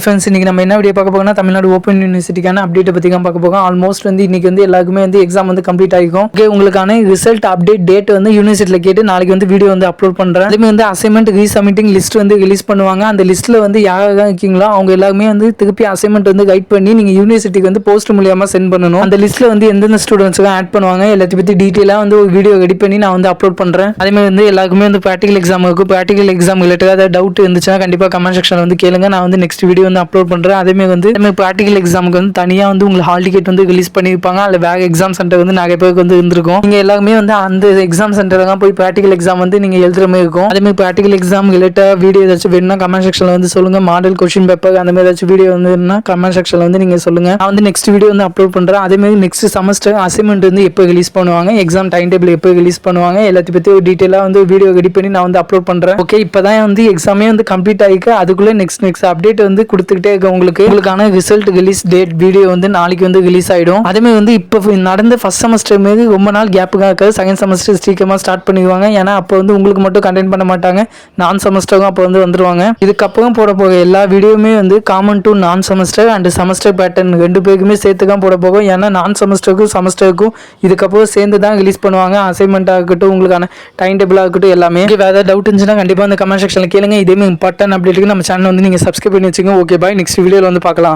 Friends, இன்னைக்கு நம்ம என்ன வீடியோ பார்க்க போறோம்னா தமிழ்நாடு ஓப்பன் யூனிவர்சிட்டிக்கான அப்டேட் பத்தி தான் பார்க்க போறோம். ஆல்மோஸ்ட் வந்து இன்னைக்கு வந்து எல்லாருக்குமே வந்து எக்ஸாம் வந்து கம்ப்ளீட் ஆகிக்கும். ஓகே, உங்களுக்கான ரிசல்ட் அப்டேட் டேட் வந்து யூனிவர்சிட்டியில் கேட்டு நாளைக்கு வந்து வீடியோ வந்து அப்லோட் பண்றேன். அதுமே வந்து அசைன்மெண்ட் ரீசப்மிட்டிங் லிஸ்ட் வந்து ரிலீஸ் பண்ணுவாங்க. அந்த லிஸ்ட்ல வந்து யாரெல்லாம் இருக்கீங்களோ அவங்க எல்லாருமே வந்து திருப்பி அசைன்மெண்ட் வந்து கைட் பண்ணி நீங்க யூனிவர்சிட்டிக்கு வந்து போஸ்ட் மூலியமா சென்ட் பண்ணணும். அந்த லிஸ்ட்ல வந்து எந்தெந்த ஸ்டூடெண்ட்ஸ்க்கு ஆட் பண்ணுவாங்க எல்லாத்தையும் பத்தி டீட்டெயிலா வந்து ஒரு வீடியோ ரெடி பண்ணி நான் வந்து அப்லோட் பண்றேன். அதே மாதிரி வந்து எல்லாருக்குமே வந்து ப்ராக்டிகல் எக்ஸாம் இருக்கும். ப்ராக்டிகல் எக்ஸாம் ரிலேட்டடா ஏதாவது டவுட் இருந்துச்சுன்னா கண்டிப்பா கமெண்ட் செக்ஷன்ல வந்து கேளுங்க. நான் வந்து நெக்ஸ்ட் வீடியோ வந்து அப்லோட் பண்றேன். அதே மாதிரி வந்து ப்ராக்டிகல் எக்ஸாமுக்கு வந்து தனியா வந்து உங்களுக்கு ஹால் டிக்கெட் வந்து ரிலீஸ் பண்ணிருப்பாங்க. அல்ல வேற எக்ஸாம் சென்டர் வந்து நிறைய பேருக்கு வந்து இருந்திருக்கும். நீங்க எல்லாருமே வந்து அந்த எக்ஸாம் சென்டர்ல தான் போய் ப்ராக்டிகல் எக்ஸாம் வந்து நீங்க எழுதுற மாதிரி இருக்கும். அதே மாதிரி ப்ராக்டிகல் எக்ஸாம் ரிலேட்டட் வீடியோ ஏதாச்சும் வேணும்னா கமெண்ட் செக்ஷன்ல வந்து சொல்லுங்க. மாடல் கொஸ்டின் பேப்பர் அந்த மாதிரி ஏதாச்சும் வீடியோ வந்து கமெண்ட் செக்ஷன்ல வந்து நீங்க சொல்லுங்க. நான் வந்து நெக்ஸ்ட் வீடியோ வந்து அப்லோட் பண்றேன். அதே மாதிரி நெக்ஸ்ட் செமஸ்டர் அசைன்மெண்ட் வந்து எப்போ ரிலீஸ் பண்ணுவாங்க, எக்ஸாம் டைம் டேபிள் எப்போ ரிலீஸ் பண்ணுவாங்க எல்லாத்தையும் பத்தி ஒரு டீட்டெயிலா வந்து வீடியோ ரெடி பண்ணி நான் வந்து அப்லோட் பண்றேன். ஓகே, இப்பதான் வந்து எக்ஸாமே வந்து கம்ப்ளீட் ஆயிருக்கு. அதுக்குள்ள நெக்ஸ்ட் அப்டேட் வந்து கொடுத்துக்கிட்டே இருக்க. உங்களுக்கான ரிசல்ட் ரிலீஸ் டேட் வீடியோ வந்து நாளைக்கு வந்து ரிலீஸ் ஆயிடும். அதே மாதிரி வந்து இப்போ நடந்த ஃபர்ஸ்ட் செமஸ்டர் மீது ரொம்ப நாள் கேப்புக்காக இருக்காது. செகண்ட் செமஸ்டர் சீக்கிரமா ஸ்டார்ட் பண்ணிடுவாங்க. ஏன்னா அப்போ வந்து உங்களுக்கு மட்டும் கண்டென்ட் பண்ண மாட்டாங்க, நான் செமஸ்டரும் அப்போ வந்து வந்துருவாங்க. இதுக்கப்புறம் போட போக எல்லா வீடியோவுமே வந்து காமன் டு நான் செமஸ்டர் அண்ட் செமஸ்டர் பேட்டர்ன் ரெண்டு பேருக்குமே சேர்த்து தான் போட போகும். ஏன்னா நான் செமஸ்டருக்கும் செமஸ்டருக்கும் இதுக்கப்புறம் சேர்ந்து தான் ரிலீஸ் பண்ணுவாங்க. அசைன்மெண்ட்டாக இருக்கட்டும், உங்களுக்கான டைம் டேபிளாக இருக்கட்டும் எல்லாமே. வேறு ஏதாவது டவுட் இருந்துச்சுன்னா கண்டிப்பாக அந்த கமெண்ட் செக்ஷனில் கேளுங்க. இதே மாதிரி இம்பார்ட்டன்ட் அப்டேட்டுக்கு நம்ம சேனல் வந்து நீங்கள் சப்ஸ்கிரைப் பண்ணி வச்சுக்கோங்க. ஓகே பாய், நெக்ஸ்ட் வீடியோவில் வந்து பார்க்கலாம்.